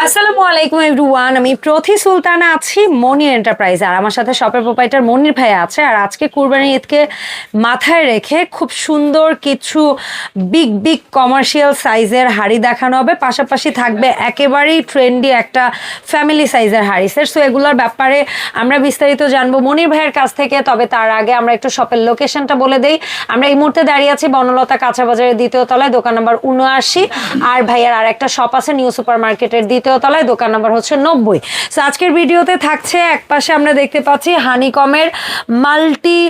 আসসালামু আলাইকুম এভরিওয়ান, আমি প্রথি সুলতানা আছি মনির এন্টারপ্রাইজ, আর আমার সাথে শপের প্রোপাইটার মনির ভাই আছে। আর আজকে কুরবানি ঈদকে মাথায় রেখে খুব সুন্দর কিছু বিগ বিগ কমার্শিয়াল সাইজের হাড়ি দেখানো হবে, পাশাপাশি থাকবে একেবারেই ট্রেন্ডি একটা ফ্যামিলি সাইজের হাড়ি সেট। সো এগুলোর ব্যাপারে আমরা বিস্তারিত জানবো মনির ভাইয়ের কাছ থেকে। তবে তার আগে আমরা একটু শপের লোকেশনটা বলে দেই। আমরা এই মুহূর্তে দাঁড়িয়ে আছি বনলতা কাঁচা বাজারের দ্বিতীয় তলায়, দোকান নাম্বার 79। আর ভাইয়ার আর একটা শপ আছে নিউ সুপার মার্কেটের দ্বিতীয় তলায়, দোকান নাম্বার হচ্ছে 90। সো আজকের ভিডিওতে থাকছে, একপাশে আমরা দেখতে পাচ্ছি হানিকমের মাল্টি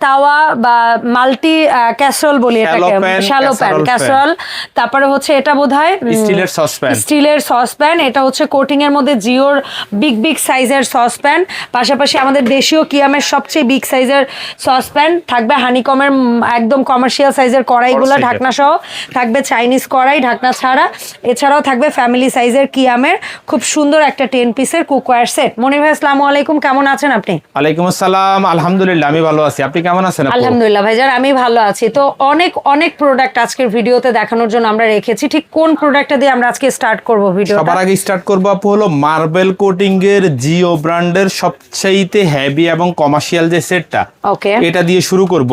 তাওয়া বা মাল্টি ক্যাসরোল বলি এটাকে, শ্যালো প্যান ক্যাসরোল। তারপরে হচ্ছে এটা বোধহয় স্টিলের সসপ্যান। এটা হচ্ছে কোটিং এর মধ্যে জিওর বিগ বিগ সাইজের সসপ্যান। পাশাপাশি আমাদের দেশীয় কিয়ামের সবচেয়ে বিগ সাইজের সসপ্যান থাকবে, হানিকমের একদম কমার্শিয়াল সাইজের কড়াইগুলো ঢাকনা সহ থাকবে, চাইনিজ কড়াই ঢাকনা ছাড়া। এছাড়াও থাকবে ফ্যামিলি সাইজের কিয়ামের খুব সুন্দর একটা 10 পিসের কুকওয়্যার সেট। মনির ভাই আসসালামু আলাইকুম, কেমন আছেন আপনি? ওয়ালাইকুম আসসালাম, আলহামদুলিল্লাহ আমি ভালো আছি, আপনি কেমন আছেন? আলহামদুলিল্লাহ ভাইজান, আমি ভালো আছি। তো অনেক অনেক প্রোডাক্ট আজকের ভিডিওতে দেখানোর জন্য আমরা রেখেছি। ঠিক কোন প্রোডাক্টটা দিয়ে আমরা আজকে স্টার্ট করব ভিডিওটা? সবার আগে স্টার্ট করব আপু হলো মার্বেল কোটিং এর জিও ব্র্যান্ডের সবচেয়ে হেভি এবং কমার্শিয়াল যে সেটটা, ওকে, এটা দিয়ে শুরু করব।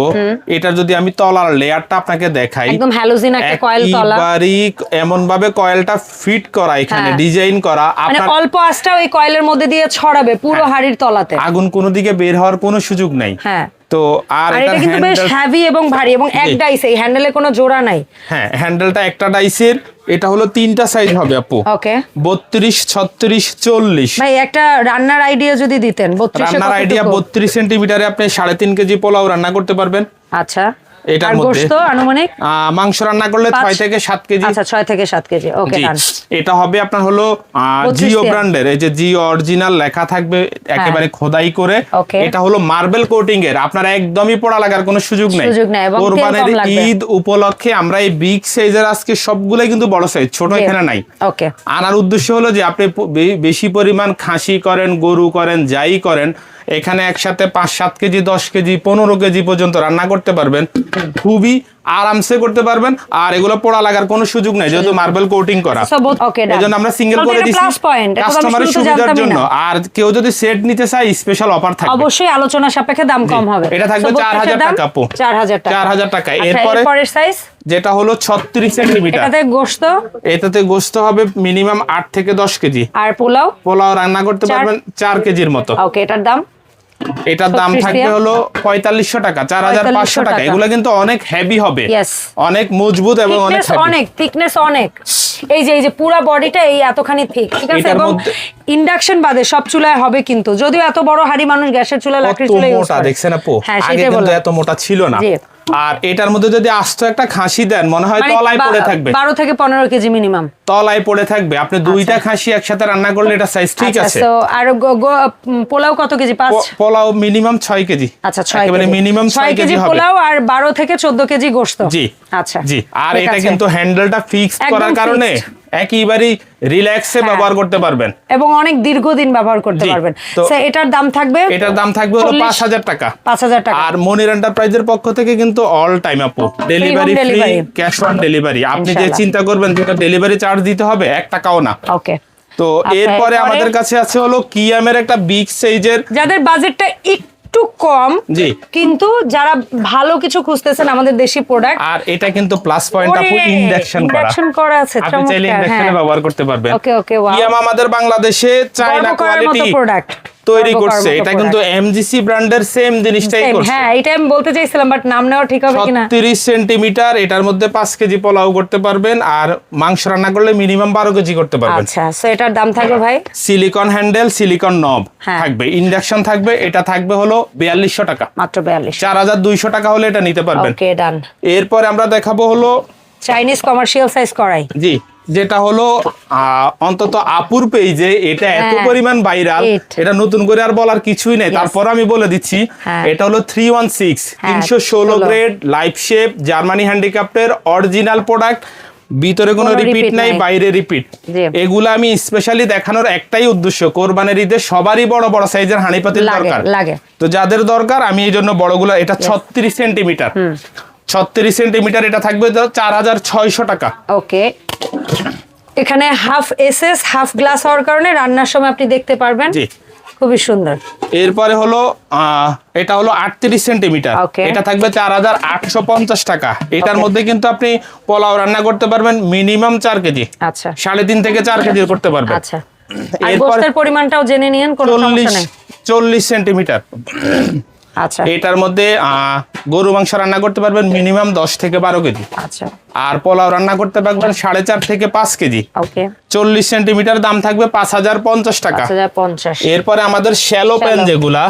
এটা যদি আমি তলার লেয়ারটা আপনাকে দেখাই, একদম হ্যালোজিন একটা কয়েল তলা, একেবারে এমন ভাবে কয়েলটা ফিট করা, এখানে ডিজাইন করা, মানে অল্প আঁচটা ওই কয়েলের মধ্যে দিয়ে ছড়াবে পুরো হাড়ির তলাতে, আগুন কোনো দিকে বের হওয়ার কোনো সুযোগ নাই। হ্যাঁ, তো আর এটা কিন্তু বেশ হেভি এবং ভারী, এবং এক ডাইস, এই হ্যান্ডেলে কোনো জোড়া নাই। হ্যাঁ, হ্যান্ডেলটা একটা ডাইসের। এটা হলো তিনটা সাইজ হবে আপু, ওকে, 32, 36, 40। ভাই একটা রান্নার আইডিয়া যদি দিতেন। 32 রান্নার আইডিয়া 32 সেন্টিমিটারে আপনি 3.5 কেজি পোলাও রান্না করতে পারবেন। আচ্ছা, এটার মধ্যে গোশত আনুমানিক মাংস রান্না করলে 6 থেকে 7 কেজি। আচ্ছা, 6 থেকে 7 কেজি, ওকে ডান। এটা হবে আপনার হলো জিও ব্র্যান্ডের, এই যে জিও অরিজিনাল লেখা থাকবে একেবারে খোদাই করে। এটা হলো মার্বেল কোটিং এর, আপনার একদমই পোড়া লাগার কোনো সুযোগ নাই। কোরবানির ঈদ উপলক্ষে আমরা এই বিগ সাইজের আজকে সবগুলাই কিন্তু বড় সাইজ, ছোট এখানে নাই। ওকে, আনার উদ্দেশ্য হলো যে আপনি বেশি পরিমাণ খাসি করেন, গরু করেন, যাই করেন, এখানে একসাথে 5-7 কেজি, 10 কেজি, 15 কেজি পর্যন্ত রান্না করতে পারবেন, খুবই আরামসে করতে পারবেন। আর এগুলো পোড়া লাগার কোনো সুযোগ নাই, যেহেতু মার্বেল কোটিং করা। এজন্য আমরা সিঙ্গেল করে দিছি কাস্টমারের সুবিধার জন্য। আর কেউ যদি সেট নিতে চায়, স্পেশাল অফার থাকবে, অবশ্যই আলোচনা সাপেক্ষে দাম কম হবে। এটা থাকবে 4000 টাকা আপু, 4000 টাকা। এরপরে পরের সাইজ যেটা হলো 36 সেন্টিমিটার, এটাতে গোশত হবে মিনিমাম 8 থেকে 10 কেজি। আর পোলাও রান্না করতে পারবেন 4 কেজির মতো। ওকে, এটার দাম থাকবে হলো 4500 টাকা, 4500 টাকা। এগুলো কিন্তু অনেক হেভি হবে, অনেক মজবুত এবং অনেক থিকনেস অনেক। এই যে পুরো বডিটা এই এতখানি থিক, ঠিক আছে। এবং ইন্ডাকশন বাদে সব চুলায় হবে, কিন্তু যদিও এত বড় হাড়ি মানুষ গ্যাসের চুলায়, লাকড়ির চুলায় ইউজ করে। দেখছেন আপু, আগে কিন্তু এত মোটা ছিল না। আর এটার মধ্যে যদি আস্ত একটা খাসি দেন, মনে হয় তলায় পড়ে থাকবে, 12 থেকে 15 কেজি মিনিমাম তলায় পড়ে থাকবে। আপনি দুইটা খাসি একসাথে রান্না করলে এটা সাইজ ঠিক আছে। আর পোলাও কত কেজি? Pulao minimum 6 KG. আচ্ছা, 6 কেজি, মিনিমাম 6 কেজি হবে পোলাও, আর 12 থেকে 14 কেজি গোশত। জি, আচ্ছা জি। আর এটা কিন্তু হ্যান্ডেলটা ফিক্সড করার কারণে একেবারে রিল্যাক্সে ব্যবহার করতে পারবেন এবং অনেক দীর্ঘদিন ব্যবহার করতে পারবেন। এটার দাম থাকবে হলো 5000 টাকা। 5000 টাকা। আর মনির এন্টারপ্রাইজের পক্ষ থেকে কিন্তু অল টাইম আপু delivery free, cash on delivery. আপনি যে চিন্তা করবেন যে ডেলিভারি চার্জ দিতে হবে, 1 টাকাও না। ওকে, তো এরপরে আমাদের কাছে আছে হলো কিয়ামের একটা বিগ সাইজের, যাদের বাজেটটা একটু কম, জি, কিন্তু যারা ভালো কিছু খুঁজতেছেন আমাদের দেশি প্রোডাক্ট। আর এটা কিন্তু প্লাস পয়েন্ট আপু, ইন্ডাকশন করা আছে, আপনি চাইলে ইন্ডাকশনে ব্যবহার করতে পারবেন। ওকে, ওয়াও। কিয়াম আমাদের বাংলাদেশে চায়না কোয়ালিটি প্রোডাক্ট তৈরি করছে। এটা কিন্তু এমজিসি ব্র্যান্ডের সেম জিনিসটাই করছে। হ্যাঁ, এটা আমি বলতে চাইছিলাম, বাট নাম নেওয়া ঠিক হবে কিনা। 36 সেন্টিমিটার, এটার মধ্যে 5 কেজি পোলাও করতে পারবেন, আর মাংস রান্না করলে মিনিমাম 12 কেজি করতে পারবেন। আচ্ছা, সো এটার দাম থাকবে ভাই, সিলিকন হ্যান্ডেল, সিলিকন নব থাকবে, ইন্ডাকশন থাকবে। এটা থাকবে হলো 4200 টাকা, মাত্র 4200। 4200 টাকা হলে এটা নিতে পারবেন। ওকে, ডান। এরপরে আমরা দেখাবো হলো চাইনিজ কমার্শিয়াল সাইজ কড়াই, জি, যেটা হলো অন্তত আপুর পেজে এটা এত পরিমাণ ভাইরাল, এটা নতুন করে আর বলার কিছুই নেই। তারপর আমি বলে দিচ্ছি, এটা হলো 316 316 গ্রেড লাইফ শেপ জার্মানি হ্যান্ডিক্রাফটের অরিজিনাল প্রোডাক্ট। ভিতরে কোনো রিপিট নাই, বাইরে রিপিট। এগুলো আমি স্পেশালি দেখানোর একটাই উদ্দেশ্য, কোরবানির ঈদে সবারই বড় বড় সাইজের হাঁড়িপাতিল দরকার, তো যাদের দরকার আমি এই জন্য বড়গুলো। এটা 36 সেন্টিমিটার, 36 সেন্টিমিটার, এটা থাকবে 4600 টাকা। ওকে, এখানে হাফ এসএস হাফ গ্লাস হওয়ার কারণে রান্নার সময় আপনি দেখতে পারবেন। জি, খুবই সুন্দর। এরপরে হলো এটা হলো 38 সেন্টিমিটার, এটা থাকবে 4850 টাকা। এটার মধ্যে কিন্তু আপনি পোলাও রান্না করতে পারবেন মিনিমাম 4 কেজি। আচ্ছা, 3.5 থেকে 4 কেজি করতে পারবেন। আচ্ছা, আর গোশতের পরিমাণটাও জেনে নিন, কোনো সমস্যা নেই। 40 সেন্টিমিটার। আচ্ছা, এটার মধ্যে গরু মাংস রান্না করতে পারবেন মিনিমাম 10 থেকে 12 কেজি। আচ্ছা, আর পোলাও রান্না করতে পারবেন 4.5 থেকে 5 কেজি। ওকে, 40 সেন্টিমিটার, দাম থাকবে 5050 টাকা। 5050। এরপরে আমাদের শ্যালো প্যান, যেগুলা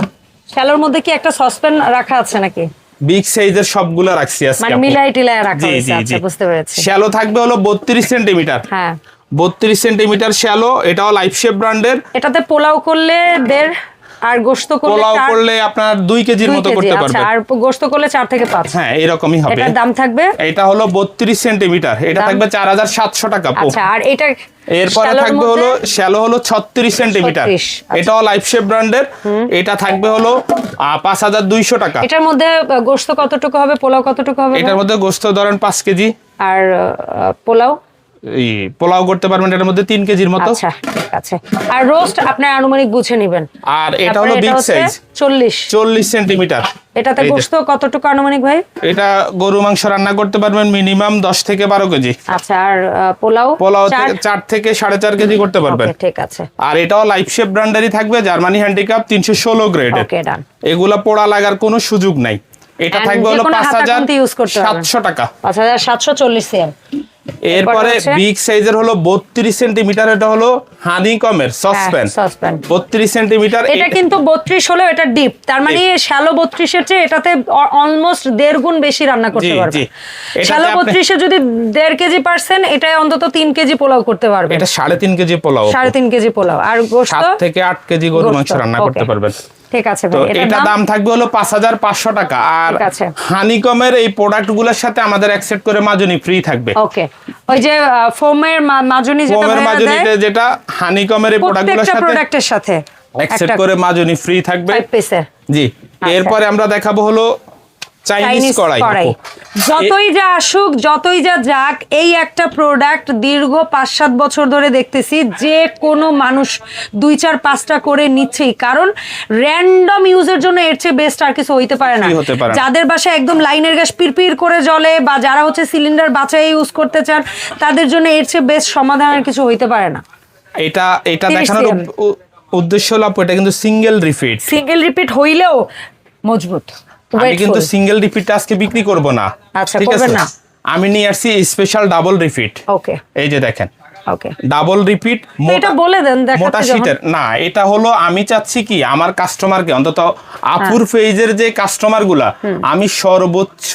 শ্যালোর মধ্যে কি একটা সসপ্যান রাখা আছে নাকি? বিগ সাইজের সবগুলো রাখছি আজকে, মানে মিলাই টিলাই রাখা জি আছে। জি আচ্ছা, জি, বুঝতে পেরেছি। শ্যালো থাকবে হলো 32 সেন্টিমিটার। হ্যাঁ, 32 সেন্টিমিটার শ্যালো, এটাও লাইফ শেপ ব্র্যান্ডের। এটাতে পোলাও করলে 1.5 আর গোশত করলে পোলাও 4 করলে আপনার 2 কেজির মতো করতে আচ্ছা, পারবেন। আর গোশত করলে 4 থেকে 5। হ্যাঁ, এরকমই হবে। এটার দাম থাকবে, এটা হলো 32 সেন্টিমিটার, এটা থাকবে 4700 টাকা। আচ্ছা, আর এটা এরপরে থাকবে হলো শ্যালো হলো 36 সেন্টিমিটার, 36, আচ্ছা। এটাও লাইফ শেপ ব্র্যান্ডের। এটা থাকবে হলো 5200 টাকা। এটার মধ্যে গোশত কতটুকু হবে, পোলাও কতটুকু হবে? এটার মধ্যে গোশত ধরেন 5 কেজি। আর পোলাও পোলাও করতে পারবেন এটার মধ্যে 3 কেজির মতো। আচ্ছা, ঠিক আছে। আর রোস্ট আপনার আনুমানিক বুঝে নেবেন। আর এটা হলো বিগ সাইজ, 40 সেন্টিমিটার। এটাতে গোশত কতটুকু আনুমানিক ভাই? এটা গরু মাংস রান্না করতে পারবেন মিনিমাম 10 থেকে 12 কেজি। আচ্ছা, আর পোলাও 4 থেকে 4.5 কেজি করতে পারবেন। ঠিক আছে। আর এটাও লাইফ শেপ ব্র্যান্ডেরই থাকবে, জার্মানি হ্যান্ডিক্যাপ 316 গ্রেডের। ওকে, ডান। এগুলা পোড়া লাগার কোনো সুযোগ নাই। এটা থাকবে হলো 5700 টাকা। 5740 সিএম। এরপরে বিগ সাইজের হলো 32 সেন্টিমিটার, এটা হলো হানিকমের সসপ্যান। 32 সেন্টিমিটার, এটা কিন্তু 32 হলো, এটা ডিপ, তার মানে শ্যালো 32 এর চেয়ে এটাতে অলমোস্ট 1.5 গুণ বেশি রান্না করতে পারবে। শ্যালো 32 এ যদি 1.5 কেজি পারছেন, এটাই অন্তত 3 কেজি পোলাও করতে পারবে। এটা 3.5 কেজি পোলাও, 3.5 কেজি পোলাও। আর গোশত 7 থেকে 8 কেজি গরু মাংস রান্না করতে পারবেন। ঠিক আছে তো এটা দাম থাকবে হলো 5500 টাকা। আর হানিকমের এই প্রোডাক্টগুলোর সাথে আমাদের অ্যাকসেপ্ট করে মাজনি ফ্রি থাকবে। ওকে, ওই যে ফোমের মাজনি, যেটা হানিকমের এই প্রোডাক্টের সাথে অ্যাকসেপ্ট করে মাজনি ফ্রি থাকবে। জি, এরপরে আমরা দেখাবো হলো চাইনিজ কড়াই। যতই যা আসুক, যতই যা যাক, এই একটা প্রোডাক্ট দীর্ঘ 5-7 বছর ধরে দেখতেছি যে কোনো মানুষ 2-4-5টা করে নিচ্ছেই, কারণ র্যান্ডম ইউজের জন্য এর চেয়ে বেস্ট আর কিছু হইতে পারে না। যাদের বাসায় একদম লাইনের গ্যাস পিরপির করে জ্বলে, বা যারা হচ্ছে সিলিন্ডার বাঁচাই ইউজ করতে চান, তাদের জন্য এর চেয়ে বেস্ট সমাধান আর কিছু হইতে পারে না। এটা দেখানোর উদ্দেশ্য হলো এটা কিন্তু সিঙ্গেল রিপিট হইলেও মজবুত। আমি কিন্তু সিঙ্গেল রিপিটটা আজকে বিক্রি করব না। আচ্ছা, করবেন না? আমি নিয়ে আসছি স্পেশাল ডাবল রিপিট। ওকে, এই যে দেখেন, ওকে, ডাবল রিপিট। এটা বলে দেন, মোটা শীটের না, এটা হলো আমি চাচ্ছি কি আমার কাস্টমারকে, অন্তত আপুর পেজের যে কাস্টমার গুলা, আমি সর্বোচ্চ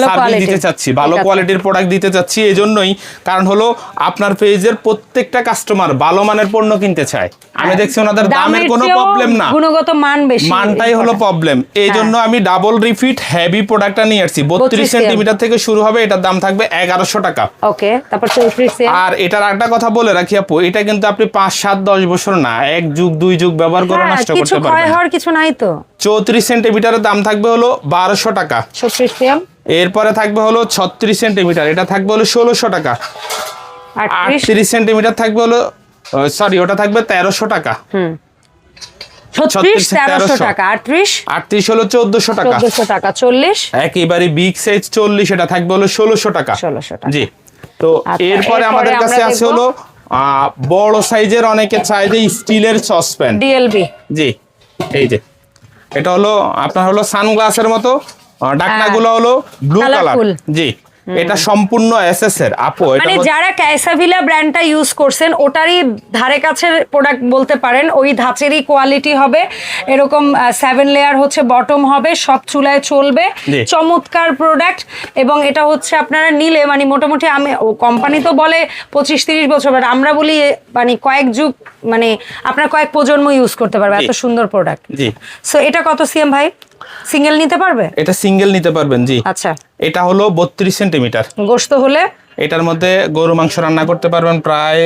সার্ভিস দিতে চাচ্ছি, ভালো কোয়ালিটির প্রোডাক্ট দিতে চাচ্ছি। এই জন্যই, কারণ হলো আপনার পেজের প্রত্যেকটা কাস্টমার ভালো মানের পণ্য কিনতে চায়। আমি দেখছি ওনাদের দামের কোনো প্রবলেম না, গুণগত মান বেশি, মানটাই হলো প্রবলেম। এই জন্য আমি ডাবল রিপিট হেভি প্রোডাক্টটা নিয়ে আসছি। 32 সেন্টিমিটার থেকে শুরু হবে, এটার দাম থাকবে 1100 টাকা। ওকে, তারপর 34। আর এটার একটা কথা বলে রাখি আপু, এটা কিন্তু আপনি 5-7-10 বছর না, 1 যুগ 2 যুগ ব্যবহার করে নষ্ট করতে পারবেন। ক্ষয় হওয়ার কিছু নাই তো। 34 সেন্টিমিটারের দাম থাকবে হলো 1200 টাকা। 36 সিএম। এরপরে থাকবে হলো 36 সেন্টিমিটার, এটা থাকবে হলো 1600 টাকা। 38 সেন্টিমিটার থাকবে হলো, সরি, ওটা থাকবে 1300 টাকা। 36 1300 টাকা। 38 হলো 1400 টাকা। 1400 টাকা। 40 একেবারে বিগ সাইজ 40, এটা থাকবে হলো 1600 টাকা। 1600 টাকা, জি। তো এরপরে আমাদের কাছে আছে হলো বড় সাইজের, অনেকে চায় যে স্টিলের সসপ্যান ডিএলবি। জি, এই যে এটা হলো আপনার হলো সানগ্লাসের মতো, ঢাকনাগুলো হলো ব্লু কালার। জি, এটা সম্পূর্ণ এসএস এর আপু, মানে যারা ক্যাসাভিলা ব্র্যান্ডটা ইউজ করছেন ওটারই ধারে কাছের প্রোডাক্ট বলতে পারেন, ওই ধাঁচেরই কোয়ালিটি হবে। এরকম 7 লেয়ার হচ্ছে বটম হবে, সব চুলায় চলবে, চমৎকার প্রোডাক্ট। এবং এটা হচ্ছে আপনারা নিলে মানে মোটামুটি, আমি কোম্পানি তো বলে 25-30 বছর, বাট আমরা বলি মানে কয়েক যুগ, মানে আপনার কয়েক প্রজন্ম ইউজ করতে পারবে, এত সুন্দর প্রোডাক্ট। জি, সো এটা কত সিএম ভাই? সিঙ্গেল নিতে পারবে? এটা সিঙ্গেল নিতে পারবেন। জি, আচ্ছা। এটা হলো 32 সেন্টিমিটার। গোশত হলে এটার মধ্যে গরু মাংস রান্না করতে পারবেন প্রায়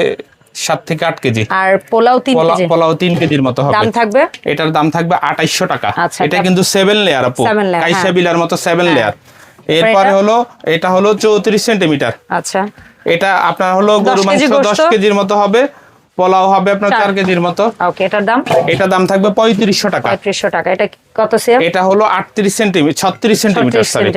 7 থেকে 8 কেজি। আর পোলাও 3 কেজি। পোলাও 3 কেজির মতো হবে। দাম থাকবে? এটার দাম থাকবে 2800 টাকা। আচ্ছা, এটা কিন্তু 7 লেয়ার আপু, কাইসা বিলার মতো 7 লেয়ার। এরপরে হলো এটা হলো 34 সেন্টিমিটার। আচ্ছা। এটা আপনার হলো গরু মাংস 10 কেজির মতো হবে, পোলাও হবে আপনার 4 কেজির মতো। ওকে, এটার দাম থাকবে 3500 টাকা। 3500 টাকা। এটা কত সেম? এটা হলো 38 সেন্টিমিটার 36 সেন্টিমিটার সরি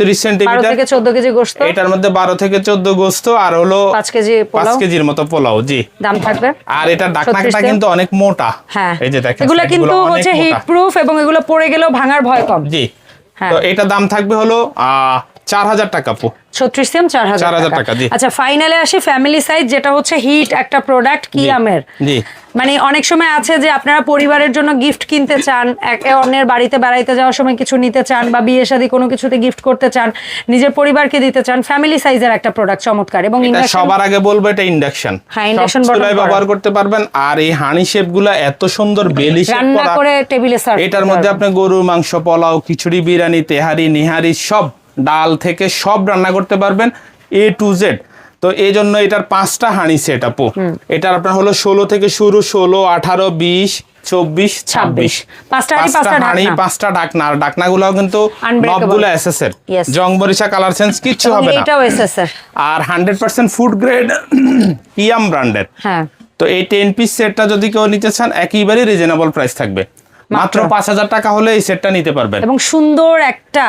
36 সেন্টিমিটার 12 থেকে 14 কেজি গোশত। এটার মধ্যে 12 থেকে 14 গোশত আর হলো 5 কেজি পোলাও, 5 কেজির মতো পোলাও। জি, দাম থাকবে। আর এটা ঢাকনাটা কিন্তু অনেক মোটা। হ্যাঁ, এই যে দেখেন এগুলো কিন্তু হচ্ছে হিট প্রুফ এবং এগুলো পড়ে গেলেও ভাঙার ভয় কম। জি, তো এটা দাম থাকবে হলো 4000 টাকা আপু। 36 সিএম 4000 টাকা। আচ্ছা, ফাইনালে আসি ফ্যামিলি সাইজ, যেটা হচ্ছে হিট একটা প্রোডাক্ট কিয়ামের। জি, মানে অনেক সময় আছে যে আপনারা পরিবারের জন্য গিফট কিনতে চান, একে অন্যের বাড়িতে বেড়াইতে যাওয়ার সময় কিছু নিতে চান, বা বিয়ে শাদী কোনো কিছুতে গিফট করতে চান, নিজের পরিবারকে দিতে চান। ফ্যামিলি সাইজের একটা প্রোডাক্ট, চমৎকার। এবং সবার আগে বলবো এটা ইন্ডাকশন। হ্যাঁ, ইন্ডাকশন ব্যবহার করতে পারবেন। আর এই হানি শেপগুলো এত সুন্দর বেলি শেপ রান্না করে টেবিলে সার্ভ। এটার মধ্যে আপনি গরুর মাংস, পোলাও, খিচুড়ি, বিরিয়ানি, তেহারি, নিহারি সব, ডাল থেকে সব রান্না করতে পারবেন A to Z। তো এই জন্য এটার 5টা হাঁড়ি সেট আপু। এটার আপনার হলো 16 থেকে শুরু, 16, 18, 20, 24, 26। 5টা হাঁড়ি, 5টা ঢাকনা। আর ঢাকনাগুলোও কিন্তু নবগুলো এসএস এর, জং বরিশা কালার চেঞ্জ কিচ্ছু হবে না। এটাও এসএস এর। আর 100% ফুড গ্রেড কিয়াম ব্র্যান্ডের। হ্যাঁ, তো এই 10 পিস সেটটা যদি কেউ নিতে চান একেবারে রিজনেবল প্রাইস থাকবে, মাত্র 5000 টাকা হলে এই সেটটা নিতে পারবেন। এবং সুন্দর একটা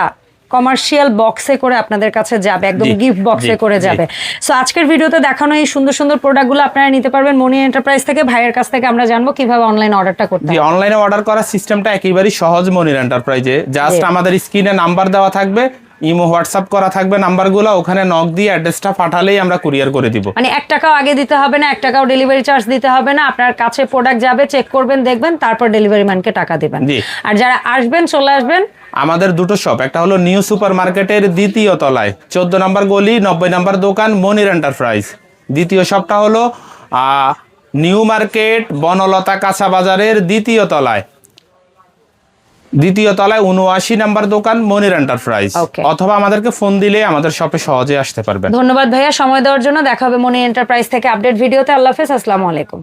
কমার্শিয়াল বক্সে করে আপনাদের কাছে যাবে, একদম গিফট বক্সে করে যাবে। সো আজকের ভিডিওতে দেখানো এই সুন্দর সুন্দর প্রোডাক্টগুলো আপনারা নিতে পারবেন মনি এন্টারপ্রাইজ থেকে। ভাইয়ের কাছ থেকে আমরা জানবো কিভাবে অনলাইন অর্ডারটা করতে হয়। অনলাইনে অর্ডার করার সিস্টেমটা একেবারেই সহজ মনির এন্টারপ্রাইজে। জাস্ট আমাদের স্ক্রিনে নাম্বার দেওয়া থাকবে, ইমো হোয়াটসঅ্যাপ করা থাকবে নাম্বারগুলো, ওখানে নক দিয়ে অ্যাড্রেসটা পাঠালেই আমরা কুরিয়ার করে দিব। মানে 1 টাকাও আগে দিতে হবে না, 1 টাকাও ডেলিভারি চার্জ দিতে হবে না। আপনার কাছে প্রোডাক্ট যাবে, চেক করবেন, দেখবেন, তারপর ডেলিভারি ম্যানকে টাকা দিবেন। আর যারা আসবেন, চলে আসবেন আমাদের দুটো শপ, একটা হলো নিউ সুপার মার্কেটের 2য় তলায় 14 নম্বর গলি 90 নম্বর দোকান মনির এন্টারপ্রাইজ। দ্বিতীয় শপটা হলো নিউ মার্কেট বনলতা কাঁচা বাজারের 2য় তলায় 79 নম্বর দোকান মনির এন্টারপ্রাইজ। অথবা আমাদেরকে ফোন দিলে আমাদের শপে সহজে আসতে পারবেন। ধন্যবাদ ভাইয়া সময় দেওয়ার জন্য। দেখা হবে মনির এন্টারপ্রাইজ থেকে আপডেট ভিডিওতে। আল্লাহ হাফেজ, আসসালামু আলাইকুম।